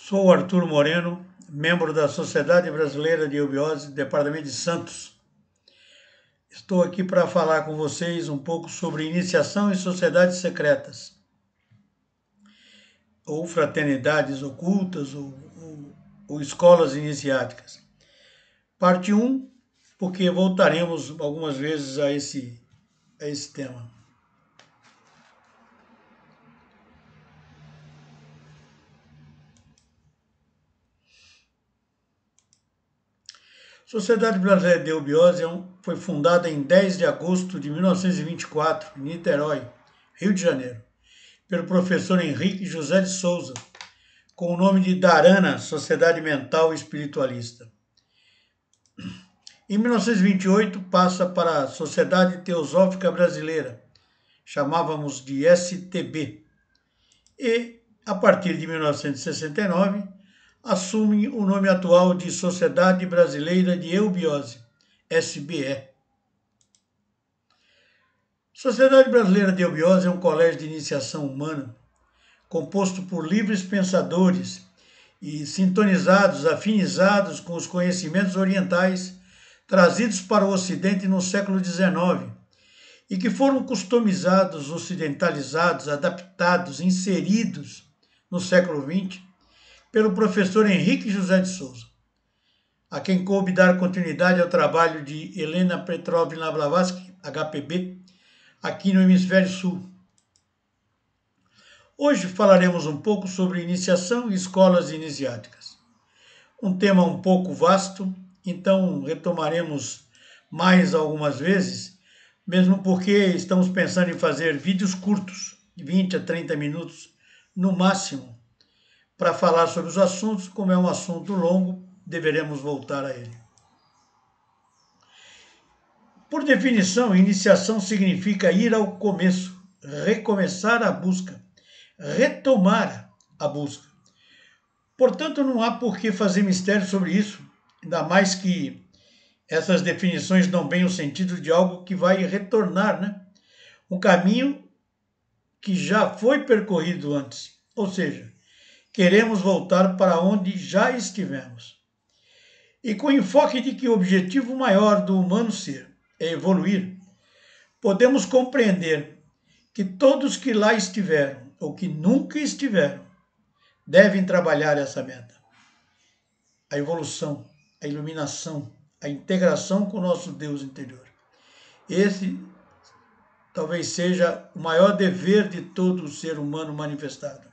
Sou Arthur Moreno, membro da Sociedade Brasileira de Eubiose, Departamento de Santos. Estou aqui para falar com vocês um pouco sobre iniciação e sociedades secretas, ou fraternidades ocultas, ou escolas iniciáticas. Parte 1, porque voltaremos algumas vezes a esse tema. A Sociedade Brasileira de Eubiose foi fundada em 10 de agosto de 1924, em Niterói, Rio de Janeiro, pelo professor Henrique José de Souza, com o nome de Dharana, Sociedade Mental Espiritualista. Em 1928, passa para a Sociedade Teosófica Brasileira, chamávamos de STB, e, a partir de 1969, assume o nome atual de Sociedade Brasileira de Eubiose, SBE. Sociedade Brasileira de Eubiose é um colégio de iniciação humana composto por livres pensadores e sintonizados, afinizados com os conhecimentos orientais trazidos para o Ocidente no século XIX e que foram customizados, ocidentalizados, adaptados, inseridos no século XX pelo professor Henrique José de Souza, a quem coube dar continuidade ao trabalho de Helena Petrovna Blavatsky, HPB, aqui no Hemisfério Sul. Hoje falaremos um pouco sobre iniciação e escolas iniciáticas. Um tema um pouco vasto, então retomaremos mais algumas vezes, mesmo porque estamos pensando em fazer vídeos curtos, de 20 a 30 minutos no máximo, para falar sobre os assuntos. Como é um assunto longo, deveremos voltar a ele. Por definição, iniciação significa ir ao começo, recomeçar a busca, retomar a busca. Portanto, não há por que fazer mistério sobre isso, ainda mais que essas definições dão bem o sentido de algo que vai retornar, né? Um caminho que já foi percorrido antes, ou seja, queremos voltar para onde já estivemos. E com o enfoque de que o objetivo maior do humano ser é evoluir, podemos compreender que todos que lá estiveram ou que nunca estiveram devem trabalhar essa meta. A evolução, a iluminação, a integração com o nosso Deus interior. Esse talvez seja o maior dever de todo ser humano manifestado.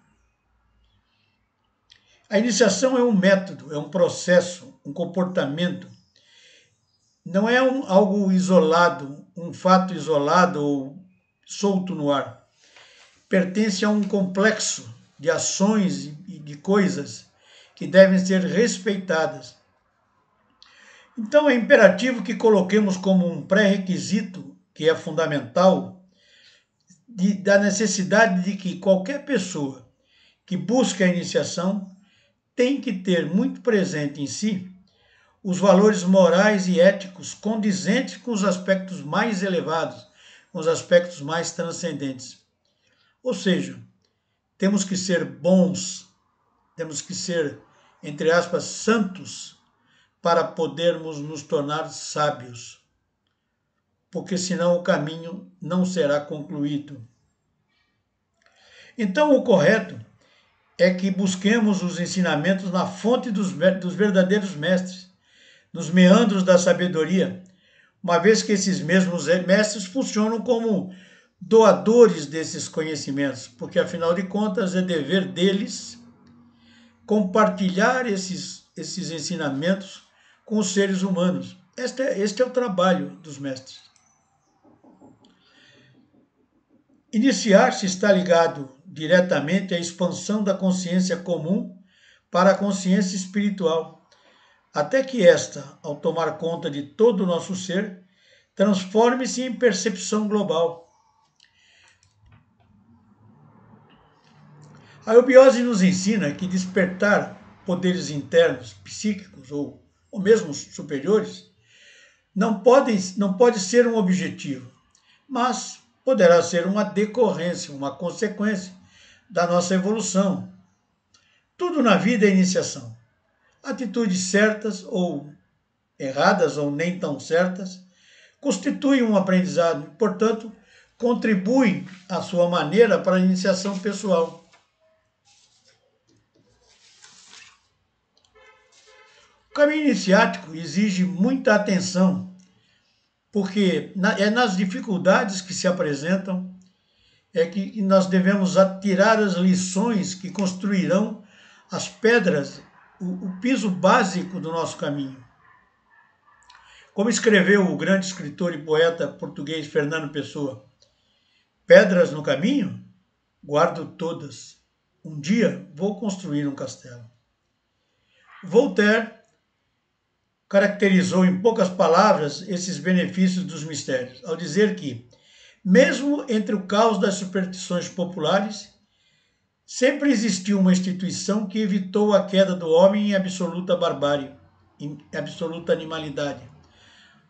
A iniciação é um método, é um processo, um comportamento. Não é algo isolado, um fato isolado ou solto no ar. Pertence a um complexo de ações e de coisas que devem ser respeitadas. Então é imperativo que coloquemos como um pré-requisito, que é fundamental, da necessidade de que qualquer pessoa que busque a iniciação tem que ter muito presente em si os valores morais e éticos condizentes com os aspectos mais elevados, com os aspectos mais transcendentes. Ou seja, temos que ser bons, temos que ser, entre aspas, santos, para podermos nos tornar sábios, porque senão o caminho não será concluído. Então, o correto é que busquemos os ensinamentos na fonte dos verdadeiros mestres, nos meandros da sabedoria, uma vez que esses mesmos mestres funcionam como doadores desses conhecimentos, porque afinal de contas é dever deles compartilhar esses ensinamentos com os seres humanos. Este é o trabalho dos mestres. Iniciar-se está ligado diretamente à expansão da consciência comum para a consciência espiritual, até que esta, ao tomar conta de todo o nosso ser, transforme-se em percepção global. A eubiose nos ensina que despertar poderes internos, psíquicos ou mesmo superiores, não pode ser um objetivo, mas poderá ser uma decorrência, uma consequência da nossa evolução. Tudo na vida é iniciação. Atitudes certas ou erradas ou nem tão certas constituem um aprendizado, portanto, contribuem à sua maneira para a iniciação pessoal. O caminho iniciático exige muita atenção, porque é nas dificuldades que se apresentam é que nós devemos tirar as lições que construirão as pedras, o piso básico do nosso caminho. Como escreveu o grande escritor e poeta português Fernando Pessoa, pedras no caminho, guardo todas. Um dia vou construir um castelo. Voltaire caracterizou em poucas palavras esses benefícios dos mistérios, ao dizer que, mesmo entre o caos das superstições populares, sempre existiu uma instituição que evitou a queda do homem em absoluta barbárie, em absoluta animalidade.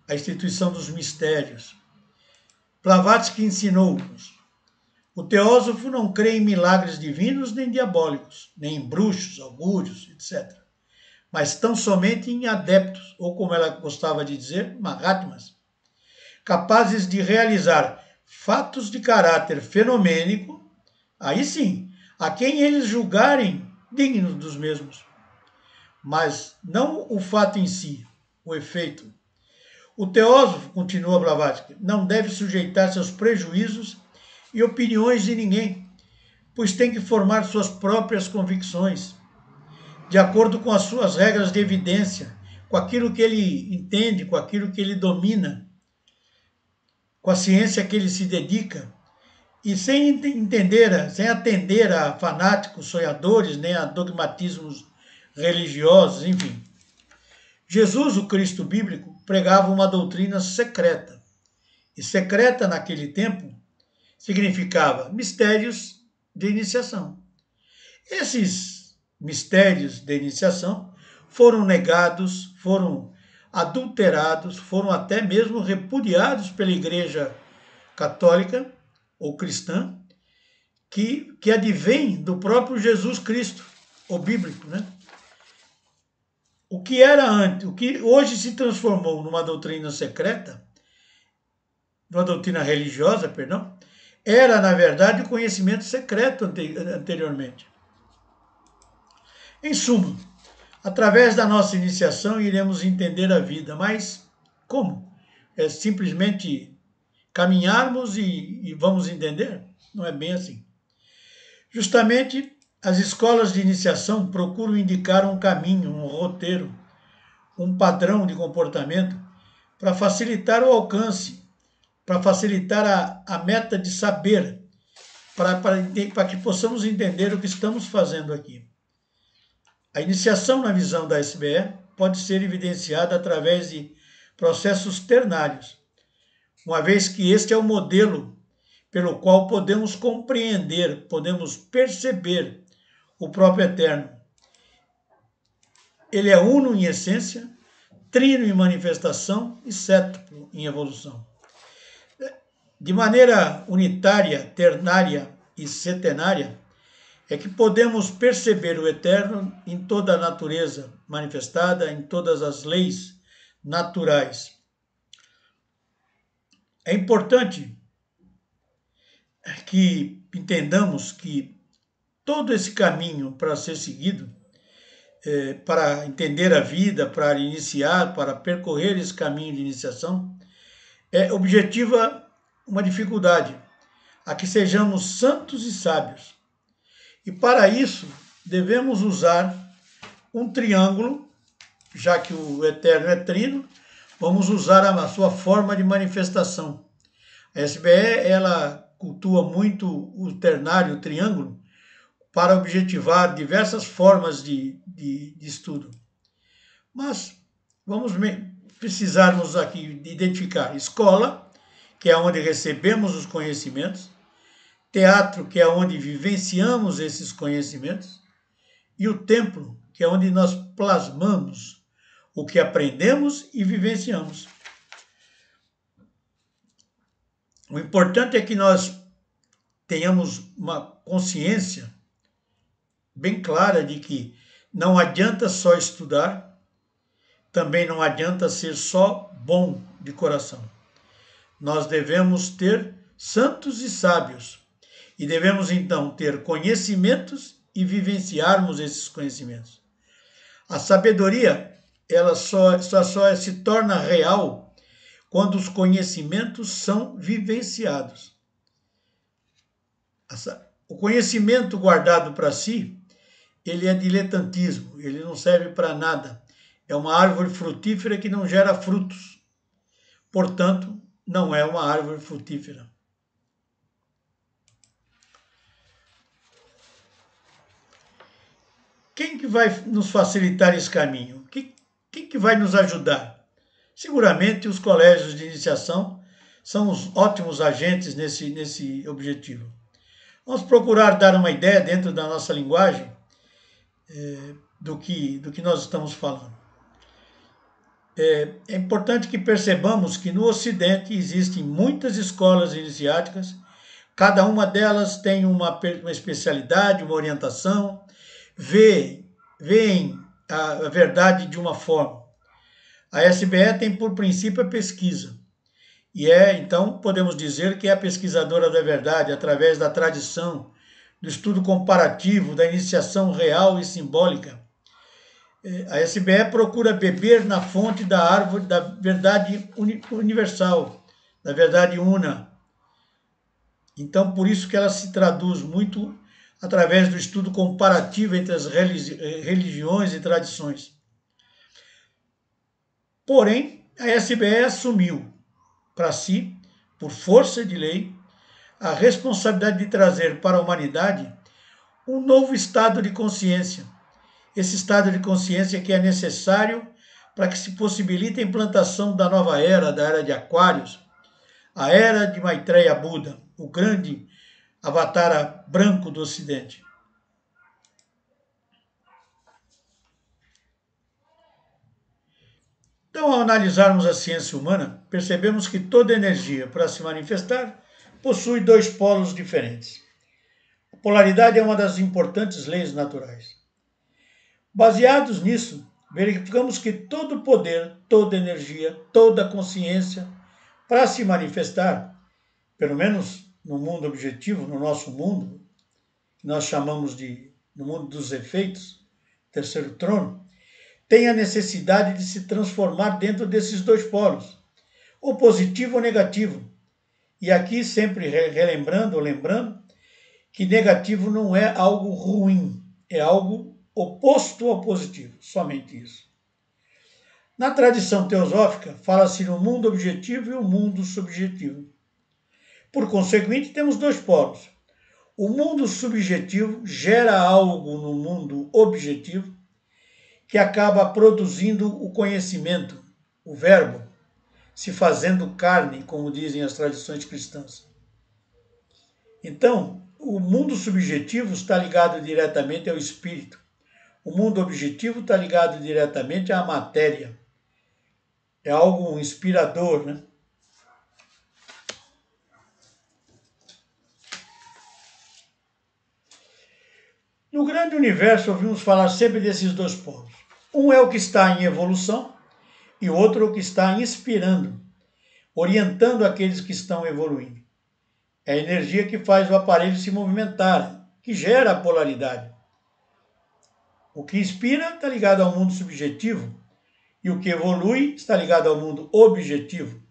A instituição dos mistérios. Blavatsky ensinou-nos: o teósofo não crê em milagres divinos nem diabólicos, nem em bruxos, augúrios, etc. Mas tão somente em adeptos, ou como ela gostava de dizer, mahatmas, capazes de realizar fatos de caráter fenomênico, aí sim, a quem eles julgarem dignos dos mesmos. Mas não o fato em si, o efeito. O teósofo, continua Blavatsky, não deve sujeitar-se aos prejuízos e opiniões de ninguém, pois tem que formar suas próprias convicções, de acordo com as suas regras de evidência, com aquilo que ele entende, com aquilo que ele domina, com a ciência que ele se dedica, e sem atender a fanáticos, sonhadores, nem a dogmatismos religiosos, enfim. Jesus, o Cristo bíblico, pregava uma doutrina secreta. E secreta naquele tempo significava mistérios de iniciação. Esses mistérios de iniciação foram negados, foram adulterados, foram até mesmo repudiados pela Igreja Católica ou cristã, que advém do próprio Jesus Cristo, o bíblico, né? O que era antes, o que hoje se transformou numa doutrina secreta, numa doutrina religiosa, perdão, era, na verdade, o conhecimento secreto anteriormente. Em suma, através da nossa iniciação iremos entender a vida, mas como? É simplesmente caminharmos e vamos entender? Não é bem assim. Justamente, as escolas de iniciação procuram indicar um caminho, um roteiro, um padrão de comportamento para facilitar o alcance, para facilitar a meta de saber, para que possamos entender o que estamos fazendo aqui. A iniciação na visão da SBE pode ser evidenciada através de processos ternários, uma vez que este é o modelo pelo qual podemos compreender, podemos perceber o próprio Eterno. Ele é uno em essência, trino em manifestação e cétuplo em evolução. De maneira unitária, ternária e setenária, é que podemos perceber o Eterno em toda a natureza manifestada, em todas as leis naturais. É importante que entendamos que todo esse caminho para ser seguido, para entender a vida, para iniciar, para percorrer esse caminho de iniciação, objetiva uma dificuldade, a que sejamos santos e sábios. E para isso devemos usar um triângulo, já que o Eterno é trino, vamos usar a sua forma de manifestação. A SBE, ela cultua muito o ternário, o triângulo, para objetivar diversas formas de estudo. Mas vamos precisarmos aqui de identificar escola, que é onde recebemos os conhecimentos, teatro, que é onde vivenciamos esses conhecimentos, e o templo, que é onde nós plasmamos o que aprendemos e vivenciamos. O importante é que nós tenhamos uma consciência bem clara de que não adianta só estudar, também não adianta ser só bom de coração. Nós devemos ter santos e sábios, e devemos então ter conhecimentos e vivenciarmos esses conhecimentos. A sabedoria, ela só se torna real quando os conhecimentos são vivenciados. O conhecimento guardado para si, ele é diletantismo, ele não serve para nada. É uma árvore frutífera que não gera frutos. Portanto, não é uma árvore frutífera. Quem que vai nos facilitar esse caminho? Quem que vai nos ajudar? Seguramente os colégios de iniciação são os ótimos agentes nesse objetivo. Vamos procurar dar uma ideia dentro da nossa linguagem do que nós estamos falando. É importante que percebamos que no Ocidente existem muitas escolas iniciáticas, cada uma delas tem uma especialidade, uma orientação, veem a verdade de uma forma. A SBE tem por princípio a pesquisa, e então, podemos dizer que é a pesquisadora da verdade, através da tradição, do estudo comparativo, da iniciação real e simbólica. A SBE procura beber na fonte da árvore da verdade universal, da verdade una. Então, por isso que ela se traduz muito através do estudo comparativo entre as religiões e tradições. Porém, a SBE assumiu para si, por força de lei, a responsabilidade de trazer para a humanidade um novo estado de consciência. Esse estado de consciência que é necessário para que se possibilite a implantação da nova era, da era de Aquários, a era de Maitreya Buda, o grande avatar branco do Ocidente. Então, ao analisarmos a ciência humana, percebemos que toda energia, para se manifestar, possui dois polos diferentes. A polaridade é uma das importantes leis naturais. Baseados nisso, verificamos que todo poder, toda energia, toda consciência, para se manifestar, pelo menos no mundo objetivo, no nosso mundo, que nós chamamos no mundo dos efeitos, terceiro trono, tem a necessidade de se transformar dentro desses dois polos, ou positivo ou negativo. E aqui sempre relembrando ou lembrando que negativo não é algo ruim, é algo oposto ao positivo, somente isso. Na tradição teosófica, fala-se no mundo objetivo e o mundo subjetivo. Por conseguinte, temos dois polos. O mundo subjetivo gera algo no mundo objetivo que acaba produzindo o conhecimento, o verbo, se fazendo carne, como dizem as tradições cristãs. Então, o mundo subjetivo está ligado diretamente ao espírito. O mundo objetivo está ligado diretamente à matéria. É algo inspirador, né? No grande universo, ouvimos falar sempre desses dois polos. Um é o que está em evolução e o outro é o que está inspirando, orientando aqueles que estão evoluindo. É a energia que faz o aparelho se movimentar, que gera a polaridade. O que inspira está ligado ao mundo subjetivo e o que evolui está ligado ao mundo objetivo,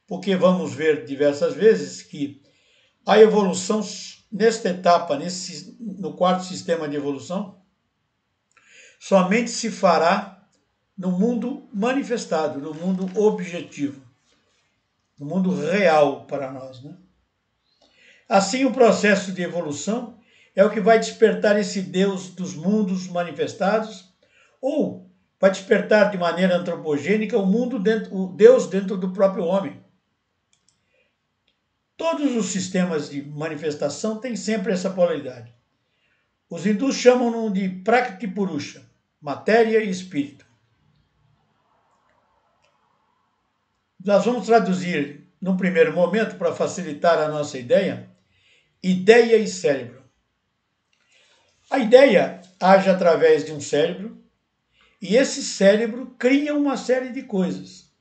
porque vamos ver diversas vezes que a evolução, nesta etapa, no quarto sistema de evolução, somente se fará no mundo manifestado, no mundo objetivo, no mundo real para nós, né? Assim, o processo de evolução é o que vai despertar esse Deus dos mundos manifestados, ou vai despertar de maneira antropogênica o Deus dentro do próprio homem. Todos os sistemas de manifestação têm sempre essa polaridade. Os hindus chamam-no de Prakriti Purusha, matéria e espírito. Nós vamos traduzir, num primeiro momento, para facilitar a nossa ideia e cérebro. A ideia age através de um cérebro, e esse cérebro cria uma série de coisas.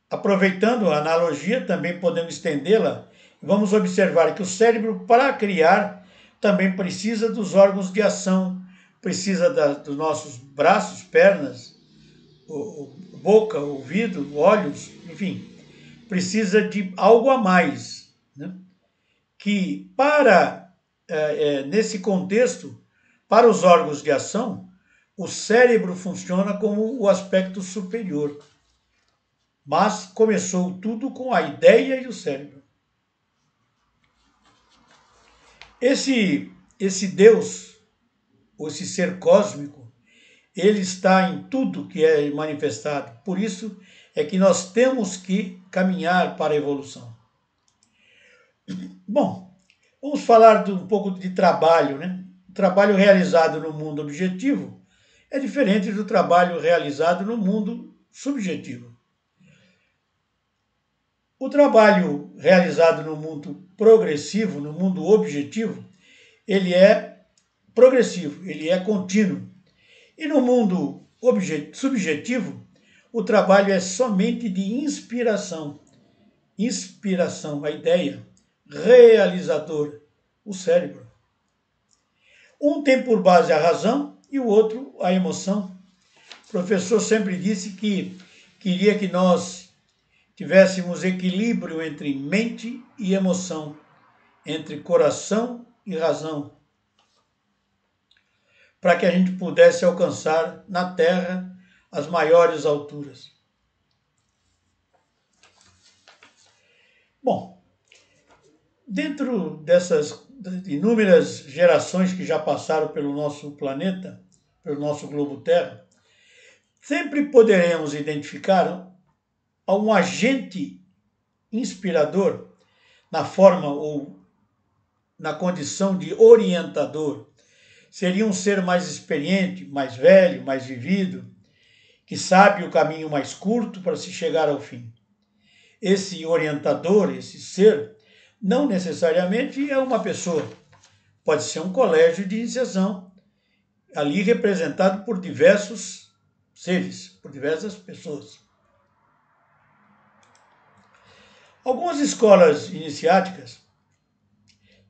Aproveitando a analogia, também podemos estendê-la, vamos observar que o cérebro, para criar, também precisa dos órgãos de ação, precisa dos nossos braços, pernas, boca, ouvido, olhos, enfim, precisa de algo a mais, né? Que nesse contexto, para os órgãos de ação, o cérebro funciona como o aspecto superior. Mas começou tudo com a ideia e o cérebro. Esse Deus, ou esse ser cósmico, ele está em tudo que é manifestado. Por isso é que nós temos que caminhar para a evolução. Bom, vamos falar um pouco de trabalho, né? O trabalho realizado no mundo objetivo é diferente do trabalho realizado no mundo subjetivo. O trabalho realizado no mundo progressivo, no mundo objetivo, ele é progressivo, ele é contínuo. E no mundo subjetivo, o trabalho é somente de inspiração. Inspiração, a ideia. Realizador, o cérebro. Um tem por base a razão e o outro a emoção. O professor sempre disse que queria que nós tivéssemos equilíbrio entre mente e emoção, entre coração e razão, para que a gente pudesse alcançar na Terra as maiores alturas. Bom, dentro dessas inúmeras gerações que já passaram pelo nosso planeta, pelo nosso globo Terra, sempre poderemos identificar um agente inspirador na forma ou na condição de orientador. Seria um ser mais experiente, mais velho, mais vivido, que sabe o caminho mais curto para se chegar ao fim. Esse orientador, esse ser, não necessariamente é uma pessoa. Pode ser um colégio de iniciação, ali representado por diversos seres, por diversas pessoas. Algumas escolas iniciáticas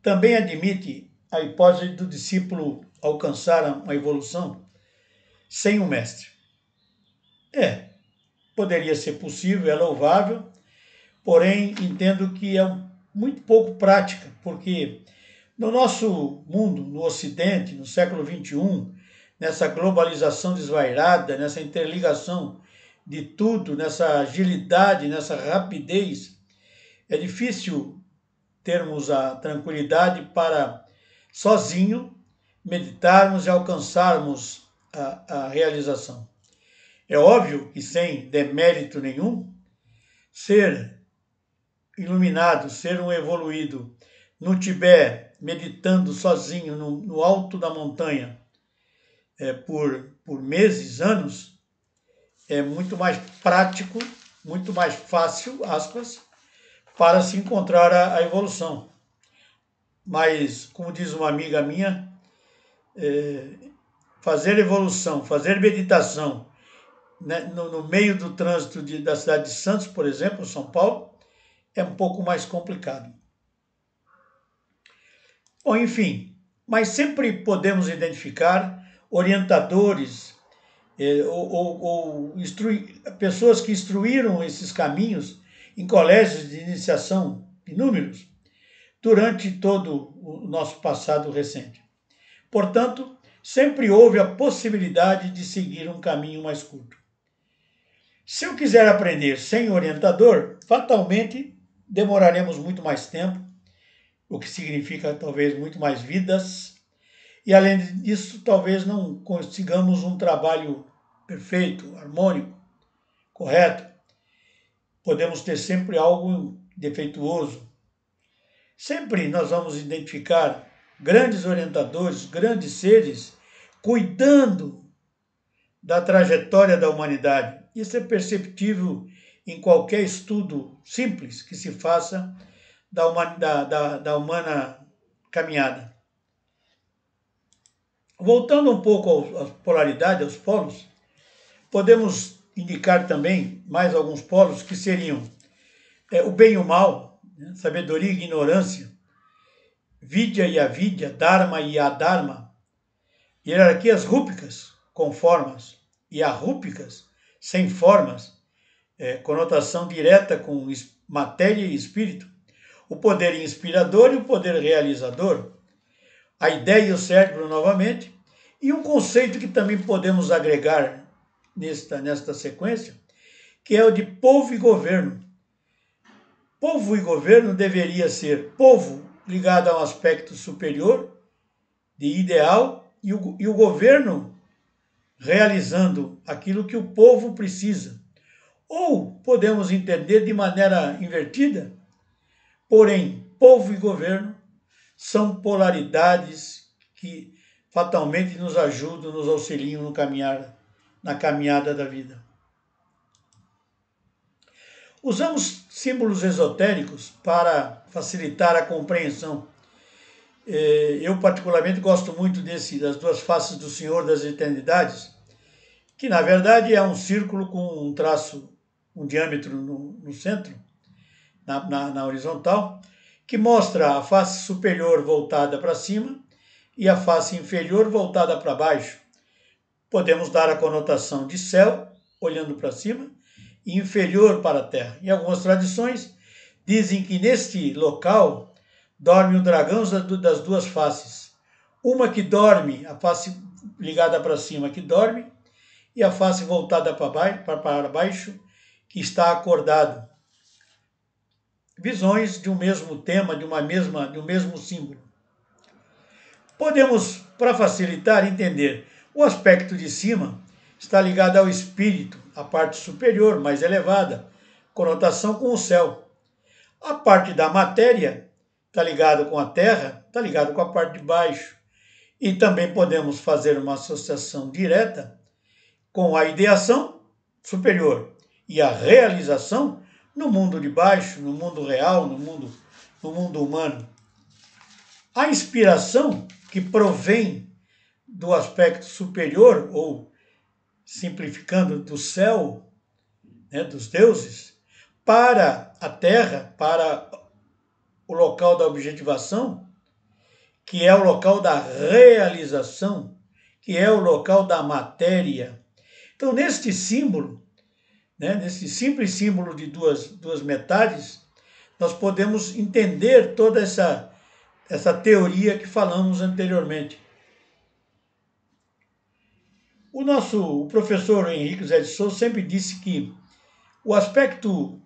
também admitem a hipótese do discípulo alcançar uma evolução sem um mestre. Poderia ser possível, é louvável, porém entendo que é muito pouco prática, porque no nosso mundo, no Ocidente, no século XXI, nessa globalização desvairada, nessa interligação de tudo, nessa agilidade, nessa rapidez, é difícil termos a tranquilidade para, sozinho, meditarmos e alcançarmos a realização. É óbvio que, sem demérito nenhum, ser iluminado, ser um evoluído no Tibete, meditando sozinho no alto da montanha por meses, anos, é muito mais prático, muito mais fácil, aspas, para se encontrar a evolução. Mas, como diz uma amiga minha, fazer evolução, fazer meditação, né, no meio do trânsito da cidade de Santos, por exemplo, São Paulo, é um pouco mais complicado. Bom, enfim, mas sempre podemos identificar orientadores pessoas que instruíram esses caminhos em colégios de iniciação inúmeros durante todo o nosso passado recente. Portanto, sempre houve a possibilidade de seguir um caminho mais curto. Se eu quiser aprender sem orientador, fatalmente demoraremos muito mais tempo, o que significa talvez muito mais vidas, e além disso, talvez não consigamos um trabalho perfeito, harmônico, correto. Podemos ter sempre algo defeituoso. Sempre nós vamos identificar grandes orientadores, grandes seres, cuidando da trajetória da humanidade. Isso é perceptível em qualquer estudo simples que se faça da humana caminhada. Voltando um pouco à polaridade, aos polos, podemos indicar também mais alguns polos que seriam o bem e o mal, né? Sabedoria e ignorância, vidya e avidya, dharma e adharma, hierarquias rúpicas com formas e arrúpicas sem formas, conotação direta com matéria e espírito, o poder inspirador e o poder realizador, a ideia e o cérebro novamente, e um conceito que também podemos agregar nesta sequência, que é o de povo e governo. Povo e governo deveria ser povo ligado a um aspecto superior, de ideal, e o governo realizando aquilo que o povo precisa. Ou podemos entender de maneira invertida, porém, povo e governo são polaridades que fatalmente nos ajudam, nos auxiliam na caminhada da vida. Usamos símbolos esotéricos para facilitar a compreensão. Eu particularmente gosto muito das duas faces do Senhor das Eternidades, que na verdade é um círculo com um traço, um diâmetro no centro, na horizontal, que mostra a face superior voltada para cima e a face inferior voltada para baixo. Podemos dar a conotação de céu, olhando para cima, e inferior para a terra. Em algumas tradições, dizem que neste local dorme o dragão das duas faces. Uma que dorme, a face ligada para cima que dorme, e a face voltada para baixo, que está acordado. Visões de um mesmo tema, de um mesmo símbolo. Podemos, para facilitar, entender o aspecto de cima está ligado ao espírito, a parte superior, mais elevada, conotação com o céu. A parte da matéria está ligado com a terra, está ligado com a parte de baixo. E também podemos fazer uma associação direta com a ideação superior e a realização no mundo de baixo, no mundo real, no mundo humano. A inspiração que provém do aspecto superior, ou simplificando, do céu, né, dos deuses, para a terra, para o local da objetivação, que é o local da realização, que é o local da matéria. Então, neste símbolo, né, nesse simples símbolo de duas metades, nós podemos entender toda essa teoria que falamos anteriormente. O professor Henrique José de Souza sempre disse que o aspecto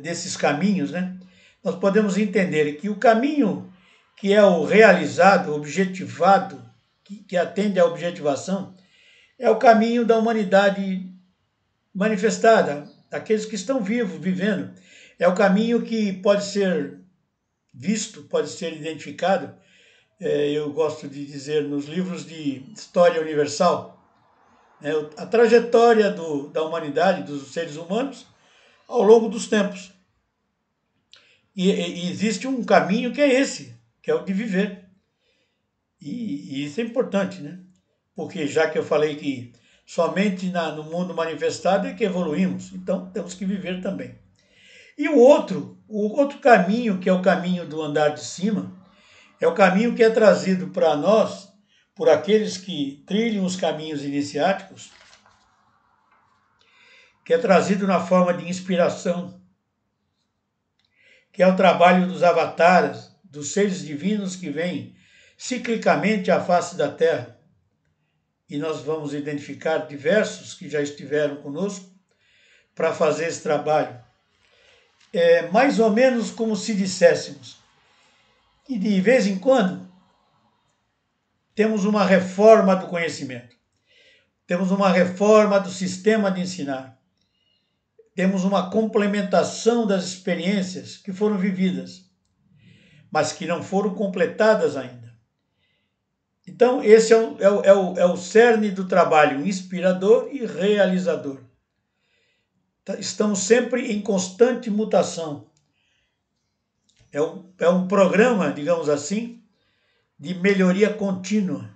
desses caminhos, né, nós podemos entender que o caminho que é o realizado, objetivado, que atende à objetivação, é o caminho da humanidade manifestada, daqueles que estão vivos, vivendo. É o caminho que pode ser visto, pode ser identificado. Eu gosto de dizer nos livros de história universal, a trajetória da humanidade, dos seres humanos, ao longo dos tempos. E existe um caminho que é esse, que é o de viver. E isso é importante, né? Porque já que eu falei que somente no mundo manifestado é que evoluímos, então temos que viver também. E o outro caminho, que é o caminho do andar de cima, é o caminho que é trazido para nós por aqueles que trilham os caminhos iniciáticos, que é trazido na forma de inspiração, que é o trabalho dos avatares, dos seres divinos que vêm ciclicamente à face da Terra. E nós vamos identificar diversos que já estiveram conosco para fazer esse trabalho. É mais ou menos como se disséssemos que de vez em quando temos uma reforma do conhecimento, temos uma reforma do sistema de ensinar, temos uma complementação das experiências que foram vividas, mas que não foram completadas ainda. Então, esse é o cerne do trabalho inspirador e realizador. Estamos sempre em constante mutação. É um programa, digamos assim, de melhoria contínua.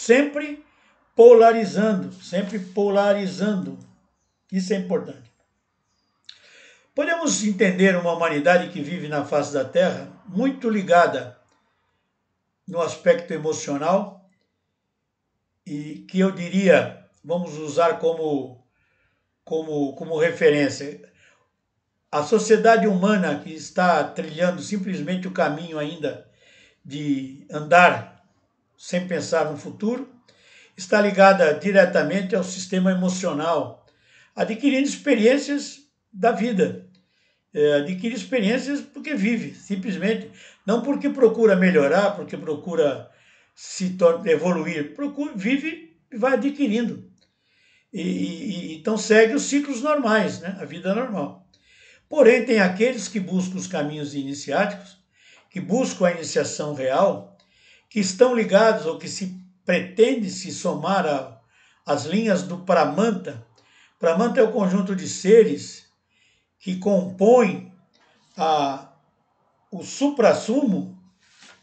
sempre polarizando, sempre polarizando. Isso é importante. Podemos entender uma humanidade que vive na face da Terra muito ligada no aspecto emocional e que eu diria, vamos usar como referência, a sociedade humana que está trilhando simplesmente o caminho ainda de andar sem pensar no futuro, está ligada diretamente ao sistema emocional, adquirindo experiências da vida. Adquire experiências porque vive, simplesmente. Não porque procura melhorar, porque procura evoluir. Vive e vai adquirindo. Então segue os ciclos normais, né? A vida normal. Porém, tem aqueles que buscam os caminhos iniciáticos, que buscam a iniciação real, que estão ligados ou que se pretende se somar às linhas do Pramanta. Pramanta é o conjunto de seres que compõem o suprassumo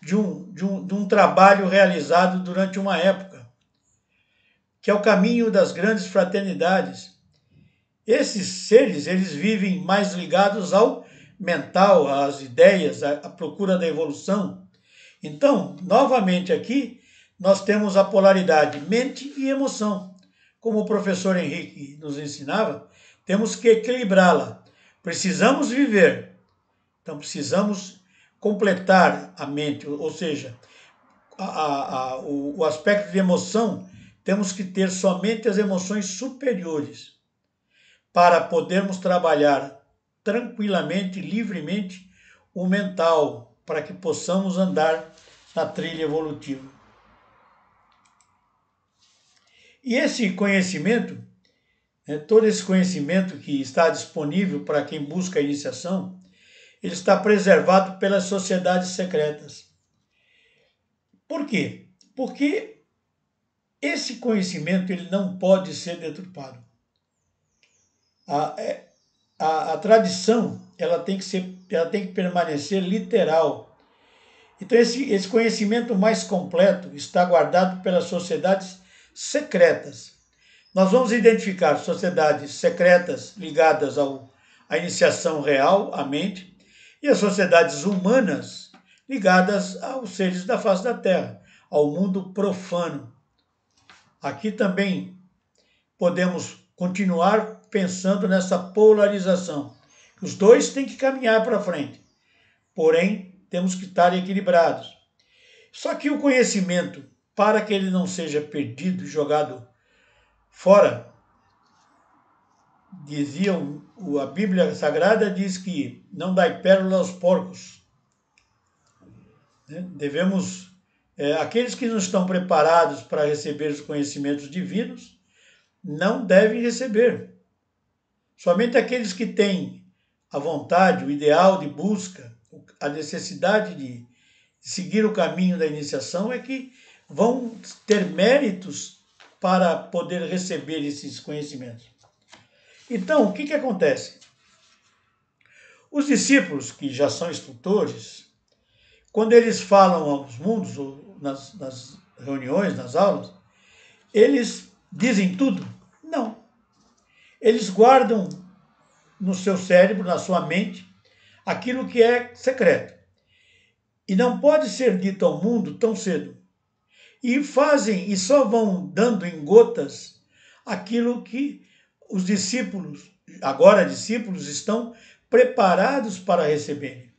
de um trabalho realizado durante uma época, que é o caminho das grandes fraternidades. Esses seres, eles vivem mais ligados ao mental, às ideias, à procura da evolução. Então, novamente aqui, nós temos a polaridade mente e emoção. Como o professor Henrique nos ensinava, temos que equilibrá-la. Precisamos viver, então precisamos completar a mente, ou seja, o aspecto de emoção, temos que ter somente as emoções superiores para podermos trabalhar tranquilamente, livremente o mental, para que possamos andar na trilha evolutiva. E esse conhecimento, todo esse conhecimento que está disponível para quem busca a iniciação, ele está preservado pelas sociedades secretas. Por quê? Porque esse conhecimento ele não pode ser deturpado. A tradição ela tem que permanecer literal. Então esse conhecimento mais completo está guardado pelas sociedades secretas. Nós vamos identificar sociedades secretas ligadas à iniciação real, à mente, e as sociedades humanas ligadas aos seres da face da Terra, ao mundo profano. Aqui também podemos continuar pensando nessa polarização. Os dois têm que caminhar para frente, porém temos que estar equilibrados. Só que o conhecimento, para que ele não seja perdido e jogado fora, a Bíblia Sagrada diz que não dai pérola aos porcos. Devemos, aqueles que não estão preparados para receber os conhecimentos divinos, não devem receber. Somente aqueles que têm a vontade, o ideal de busca, a necessidade de seguir o caminho da iniciação é que vão ter méritos para poder receber esses conhecimentos. Então, o que acontece? Os discípulos, que já são instrutores, quando eles falam aos mundos, ou nas reuniões, nas aulas, eles dizem tudo? Não. Eles guardam no seu cérebro, na sua mente, aquilo que é secreto. E não pode ser dito ao mundo tão cedo. E fazem, e só vão dando em gotas aquilo que os discípulos, agora discípulos, estão preparados para receberem.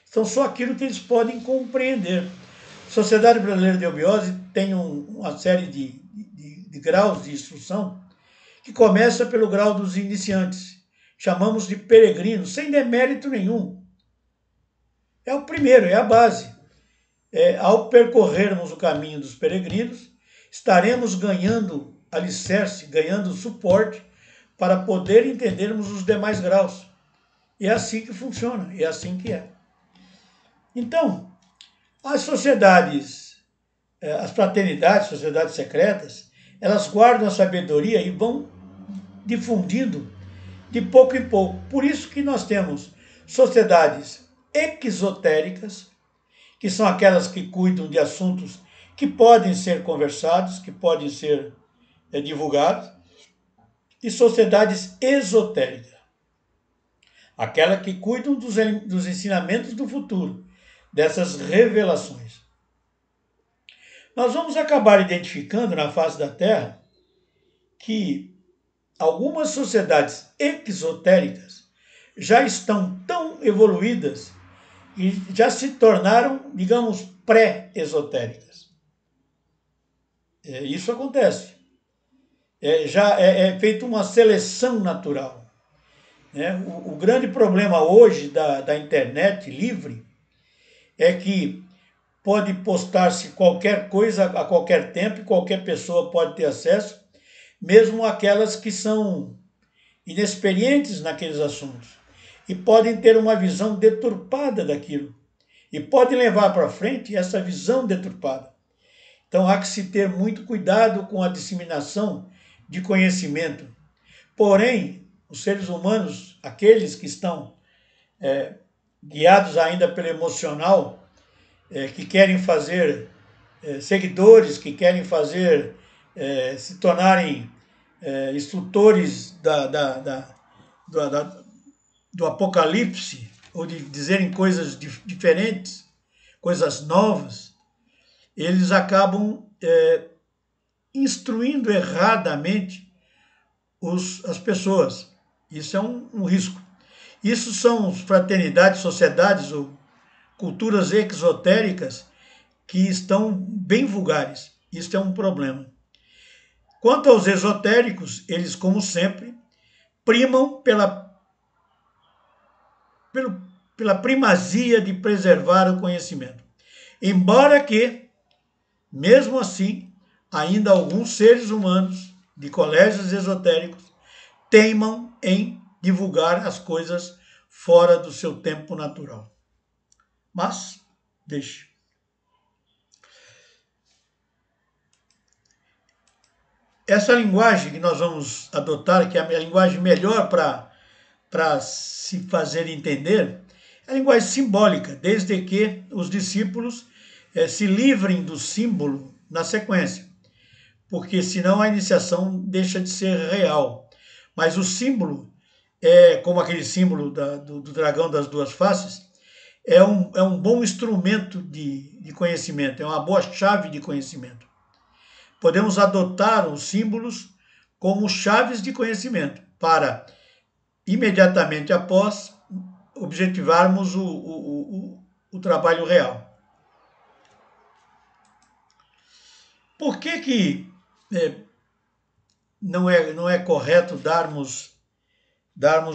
Então, só aquilo que eles podem compreender. A Sociedade Brasileira de Eubiose tem uma série de graus de instrução que começa pelo grau dos iniciantes. Chamamos de peregrinos, sem demérito nenhum. É o primeiro, é a base. Ao percorrermos o caminho dos peregrinos, estaremos ganhando alicerce, ganhando suporte para poder entendermos os demais graus. E é assim que funciona, é assim que é. Então, as sociedades, as fraternidades, sociedades secretas, elas guardam a sabedoria e vão difundindo de pouco em pouco. Por isso que nós temos sociedades exotéricas, que são aquelas que cuidam de assuntos que podem ser conversados, que podem ser divulgados, e sociedades esotéricas, aquelas que cuidam dos ensinamentos do futuro, dessas revelações. Nós vamos acabar identificando na face da Terra que algumas sociedades exotéricas já estão tão evoluídas e já se tornaram, digamos, pré-esotéricas. Isso acontece. Já é feita uma seleção natural. O grande problema hoje da internet livre é que pode postar-se qualquer coisa a qualquer tempo, qualquer pessoa pode ter acesso, mesmo aquelas que são inexperientes naqueles assuntos, e podem ter uma visão deturpada daquilo, e podem levar para frente essa visão deturpada. Então há que se ter muito cuidado com a disseminação de conhecimento. Porém, os seres humanos, aqueles que estão guiados ainda pelo emocional, que querem fazer seguidores, que querem fazer se tornarem instrutores do apocalipse, ou de dizerem coisas diferentes, coisas novas, eles acabam instruindo erradamente as pessoas. Isso é um risco. Isso são fraternidades, sociedades ou culturas exotéricas que estão bem vulgares. Isso é um problema. Quanto aos esotéricos, eles, como sempre, primam pela primazia de preservar o conhecimento. Embora que, mesmo assim, ainda alguns seres humanos de colégios esotéricos teimam em divulgar as coisas fora do seu tempo natural. Mas, deixe. Essa linguagem que nós vamos adotar, que é a linguagem melhor para se fazer entender, é a linguagem simbólica, desde que os discípulos se livrem do símbolo na sequência, porque senão a iniciação deixa de ser real. Mas o símbolo, como aquele símbolo do dragão das duas faces, é um bom instrumento de conhecimento, é uma boa chave de conhecimento. Podemos adotar os símbolos como chaves de conhecimento para, imediatamente após, objetivarmos o trabalho real. Por que não é correto darmos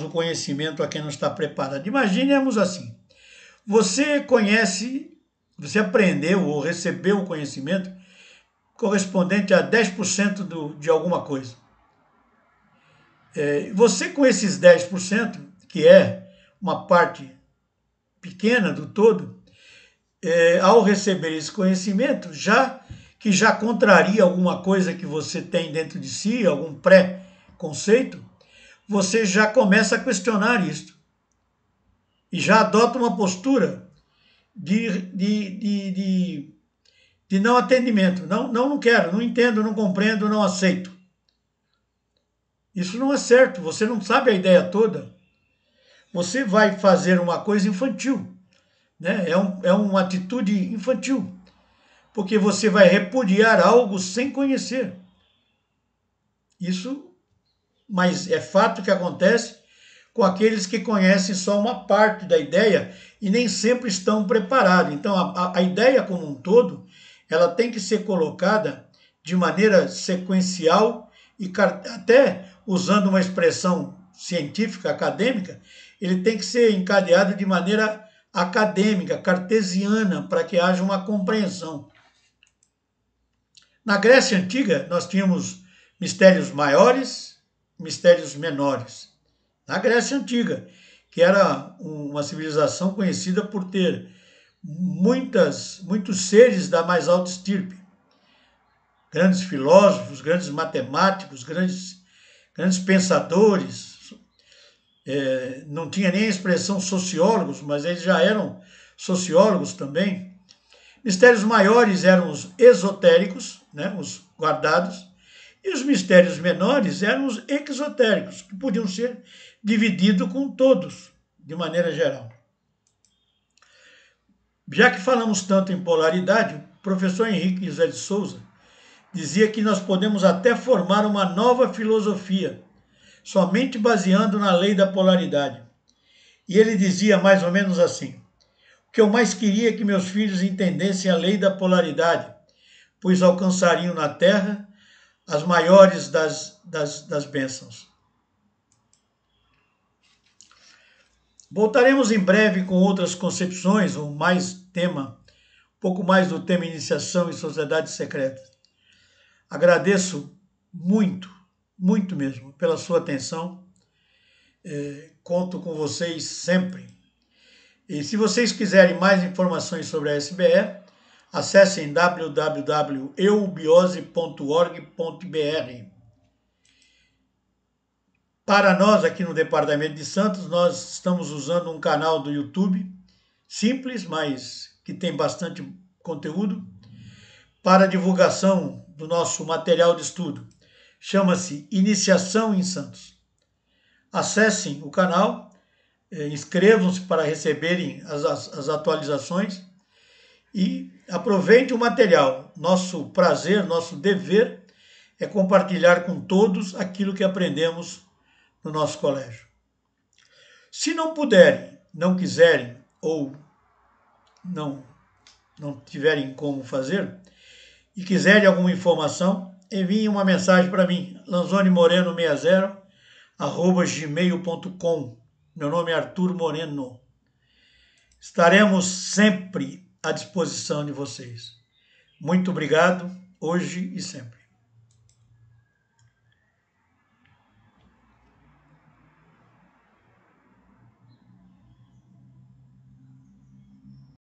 o conhecimento a quem não está preparado? Imaginemos assim, você aprendeu ou recebeu o conhecimento correspondente a 10% de alguma coisa. Você, com esses 10%, que é uma parte pequena do todo, ao receber esse conhecimento, já contraria alguma coisa que você tem dentro de si, algum pré-conceito, você já começa a questionar isso. E já adota uma postura de não atendimento. Não quero, não entendo, não compreendo, não aceito. Isso não é certo, você não sabe a ideia toda. Você vai fazer uma coisa infantil, né? É uma atitude infantil, porque você vai repudiar algo sem conhecer. Mas é fato que acontece com aqueles que conhecem só uma parte da ideia e nem sempre estão preparados. Então, a ideia como um todo, ela tem que ser colocada de maneira sequencial e até usando uma expressão científica, acadêmica, ele tem que ser encadeado de maneira acadêmica, cartesiana, para que haja uma compreensão. Na Grécia Antiga, nós tínhamos mistérios maiores, mistérios menores. Na Grécia Antiga, que era uma civilização conhecida por ter muitos seres da mais alta estirpe. Grandes filósofos, grandes matemáticos, grandes pensadores. Não tinha nem a expressão sociólogos, mas eles já eram sociólogos também. Mistérios maiores eram os esotéricos, né, os guardados, e os mistérios menores eram os exotéricos, que podiam ser divididos com todos, de maneira geral. Já que falamos tanto em polaridade, o professor Henrique José de Souza dizia que nós podemos até formar uma nova filosofia, somente baseando na lei da polaridade. E ele dizia mais ou menos assim: o que eu mais queria é que meus filhos entendessem a lei da polaridade, pois alcançariam na Terra as maiores das bênçãos. Voltaremos em breve com outras concepções, um pouco mais do tema iniciação e sociedades secretas. Agradeço muito, muito mesmo, pela sua atenção. Conto com vocês sempre. E se vocês quiserem mais informações sobre a SBE, acessem www.eubiose.org.br. Para nós, aqui no Departamento de Santos, nós estamos usando um canal do YouTube, simples, mas que tem bastante conteúdo, para divulgação do nosso material de estudo. Chama-se Iniciação em Santos. Acessem o canal, inscrevam-se para receberem as atualizações e aproveitem o material. Nosso prazer, nosso dever é compartilhar com todos aquilo que aprendemos no nosso colégio. Se não puderem, não quiserem ou não tiverem como fazer e quiserem alguma informação, enviem uma mensagem para mim, lanzonemoreno60@gmail.com. Meu nome é Arthur Moreno. Estaremos sempre à disposição de vocês. Muito obrigado, hoje e sempre.